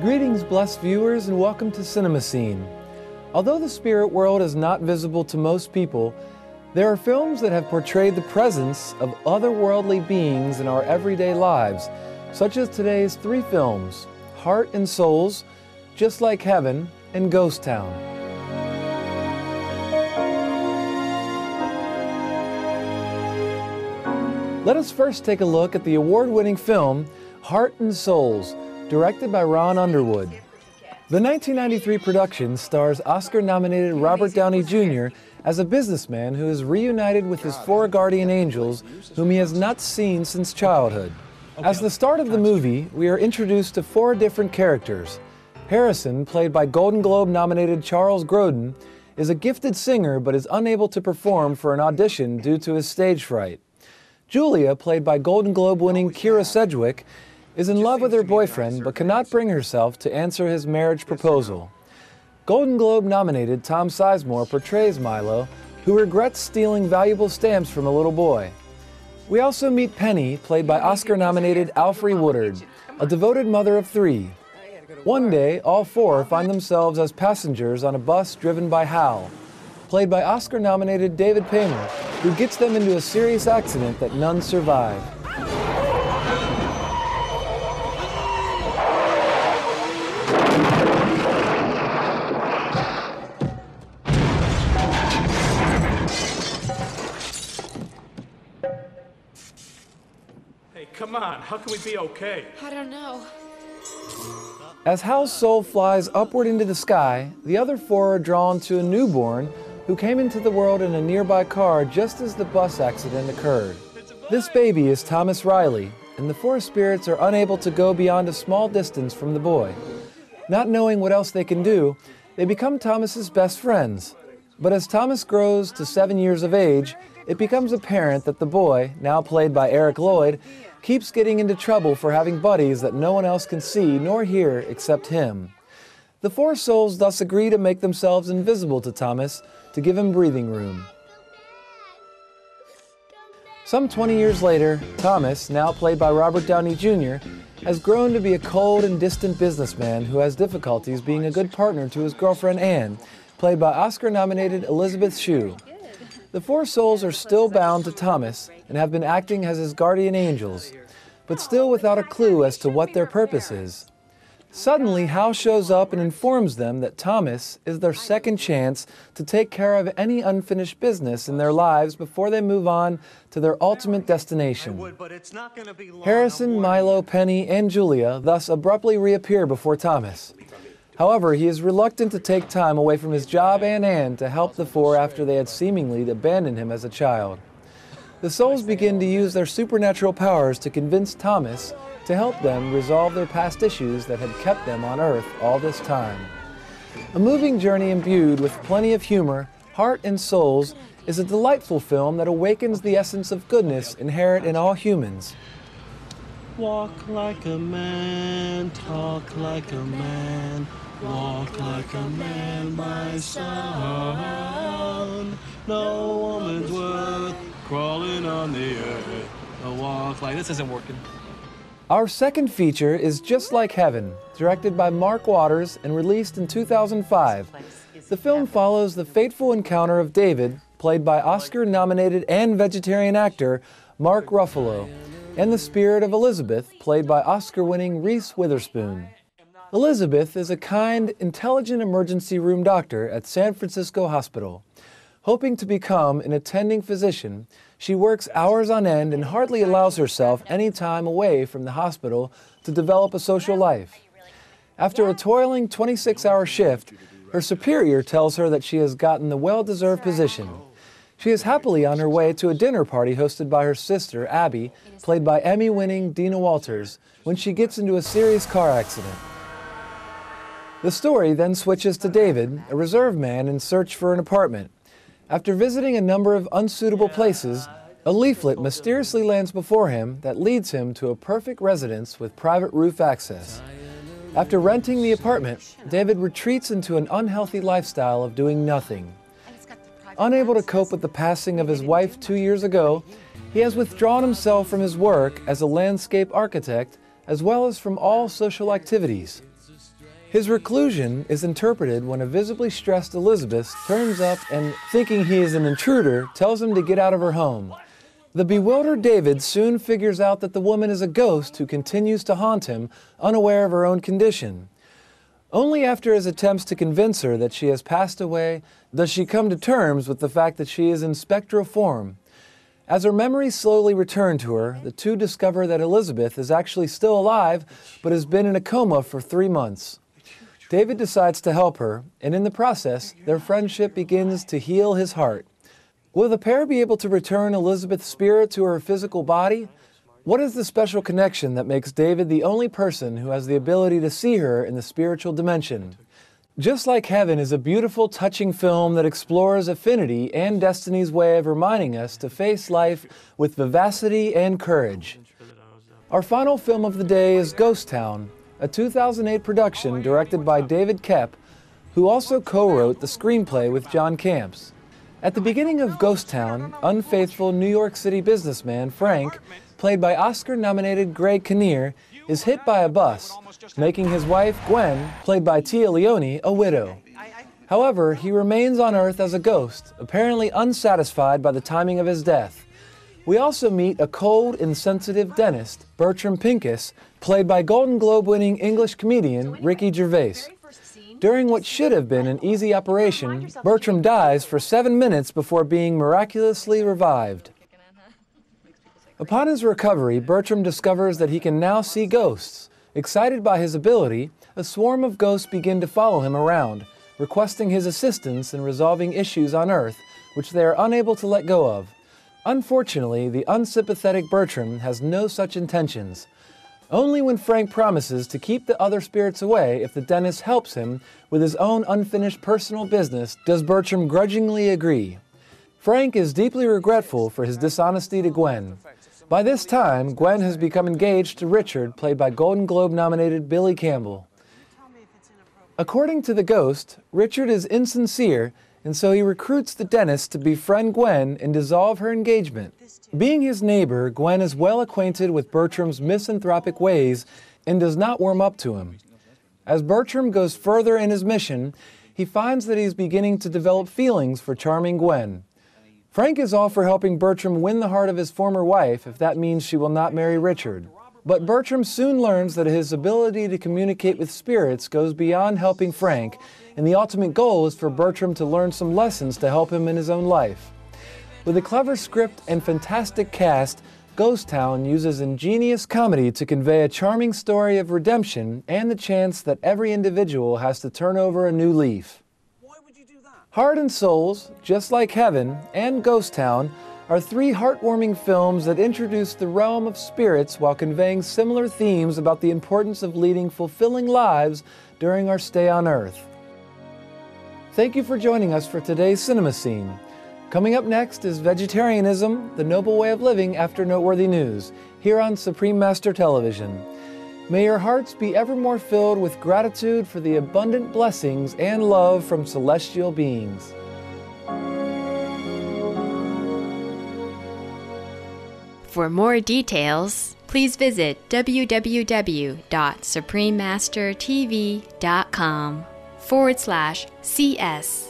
Greetings, blessed viewers, and welcome to Cinema Scene. Although the spirit world is not visible to most people, there are films that have portrayed the presence of otherworldly beings in our everyday lives, such as today's three films, Heart and Souls, Just Like Heaven, and Ghost Town. Let us first take a look at the award-winning film, Heart and Souls, directed by Ron Underwood. The 1993 production stars Oscar-nominated Robert Downey Jr. as a businessman who is reunited with his four guardian angels whom he has not seen since childhood. As the start of the movie, we are introduced to four different characters. Harrison, played by Golden Globe-nominated Charles Grodin, is a gifted singer but is unable to perform for an audition due to his stage fright. Julia, played by Golden Globe-winning Kira Sedgwick, is in love with her boyfriend but cannot bring herself to answer his marriage proposal. Golden Globe-nominated Tom Sizemore portrays Milo, who regrets stealing valuable stamps from a little boy. We also meet Penny, played by Oscar-nominated Alfre Woodard, a devoted mother of three. One day, all four find themselves as passengers on a bus driven by Hal, played by Oscar-nominated David Paymer, who gets them into a serious accident that none survive. Hey, come on, how can we be okay? I don't know. As Hal's soul flies upward into the sky, the other four are drawn to a newborn who came into the world in a nearby car just as the bus accident occurred. This baby is Thomas Riley, and the four spirits are unable to go beyond a small distance from the boy. Not knowing what else they can do, they become Thomas's best friends. But as Thomas grows to 7 years of age, it becomes apparent that the boy, now played by Eric Lloyd, keeps getting into trouble for having buddies that no one else can see nor hear except him. The four souls thus agree to make themselves invisible to Thomas to give him breathing room. Some 20 years later, Thomas, now played by Robert Downey Jr., has grown to be a cold and distant businessman who has difficulties being a good partner to his girlfriend Anne, played by Oscar-nominated Elizabeth Shue. The four souls are still bound to Thomas and have been acting as his guardian angels, but still without a clue as to what their purpose is. Suddenly, Hal shows up and informs them that Thomas is their second chance to take care of any unfinished business in their lives before they move on to their ultimate destination. Harrison, Milo, Penny, and Julia thus abruptly reappear before Thomas. However, he is reluctant to take time away from his job and Anne to help the four after they had seemingly abandoned him as a child. The souls begin to use their supernatural powers to convince Thomas to help them resolve their past issues that had kept them on Earth all this time. A moving journey imbued with plenty of humor, Heart and Souls is a delightful film that awakens the essence of goodness inherent in all humans. Walk like a man, talk like a man, walk like a man, my son. No woman's worth crawling on the earth. A walk like... This isn't working. Our second feature is Just Like Heaven, directed by Mark Waters and released in 2005. The film follows the fateful encounter of David, played by Oscar-nominated and vegetarian actor Mark Ruffalo, and the spirit of Elizabeth, played by Oscar-winning Reese Witherspoon. Elizabeth is a kind, intelligent emergency room doctor at San Francisco Hospital. Hoping to become an attending physician, she works hours on end and hardly allows herself any time away from the hospital to develop a social life. After a toiling 26-hour shift, her superior tells her that she has gotten the well-deserved position. She is happily on her way to a dinner party hosted by her sister, Abby, played by Emmy-winning Dina Walters, when she gets into a serious car accident. The story then switches to David, a reserve man in search for an apartment. After visiting a number of unsuitable places, a leaflet mysteriously lands before him that leads him to a perfect residence with private roof access. After renting the apartment, David retreats into an unhealthy lifestyle of doing nothing. Unable to cope with the passing of his wife 2 years ago, he has withdrawn himself from his work as a landscape architect as well as from all social activities. His reclusion is interpreted when a visibly stressed Elizabeth turns up and, thinking he is an intruder, tells him to get out of her home. The bewildered David soon figures out that the woman is a ghost who continues to haunt him, unaware of her own condition. Only after his attempts to convince her that she has passed away does she come to terms with the fact that she is in spectral form. As her memories slowly return to her, the two discover that Elizabeth is actually still alive, but has been in a coma for 3 months. David decides to help her, and in the process, their friendship begins to heal his heart. Will the pair be able to return Elizabeth's spirit to her physical body? What is the special connection that makes David the only person who has the ability to see her in the spiritual dimension? Just Like Heaven is a beautiful, touching film that explores affinity and destiny's way of reminding us to face life with vivacity and courage. Our final film of the day is Ghost Town, a 2008 production directed by David Koepp, who also co-wrote the screenplay with John Camps. At the beginning of Ghost Town, unfaithful New York City businessman Frank, played by Oscar-nominated Greg Kinnear, is hit by a bus, making his wife, Gwen, played by Tia Leone, a widow. However, he remains on Earth as a ghost, apparently unsatisfied by the timing of his death. We also meet a cold, insensitive dentist, Bertram Pincus, played by Golden Globe-winning English comedian Ricky Gervais. During what should have been an easy operation, Bertram dies for 7 minutes before being miraculously revived. Upon his recovery, Bertram discovers that he can now see ghosts. Excited by his ability, a swarm of ghosts begin to follow him around, requesting his assistance in resolving issues on Earth, which they are unable to let go of. Unfortunately, the unsympathetic Bertram has no such intentions. Only when Frank promises to keep the other spirits away if the dentist helps him with his own unfinished personal business does Bertram grudgingly agree. Frank is deeply regretful for his dishonesty to Gwen. By this time, Gwen has become engaged to Richard, played by Golden Globe-nominated Billy Campbell. According to the ghost, Richard is insincere, and so he recruits the dentist to befriend Gwen and dissolve her engagement. Being his neighbor, Gwen is well acquainted with Bertram's misanthropic ways and does not warm up to him. As Bertram goes further in his mission, he finds that he is beginning to develop feelings for charming Gwen. Frank is all for helping Bertram win the heart of his former wife if that means she will not marry Richard. But Bertram soon learns that his ability to communicate with spirits goes beyond helping Frank, and the ultimate goal is for Bertram to learn some lessons to help him in his own life. With a clever script and fantastic cast, Ghost Town uses ingenious comedy to convey a charming story of redemption and the chance that every individual has to turn over a new leaf. Heart and Souls, Just Like Heaven, and Ghost Town are 3 heartwarming films that introduce the realm of spirits while conveying similar themes about the importance of leading fulfilling lives during our stay on Earth. Thank you for joining us for today's Cinema Scene. Coming up next is Vegetarianism, the Noble Way of Living After Noteworthy News, here on Supreme Master Television. May your hearts be ever more filled with gratitude for the abundant blessings and love from celestial beings. For more details, please visit www.suprememastertv.com/CS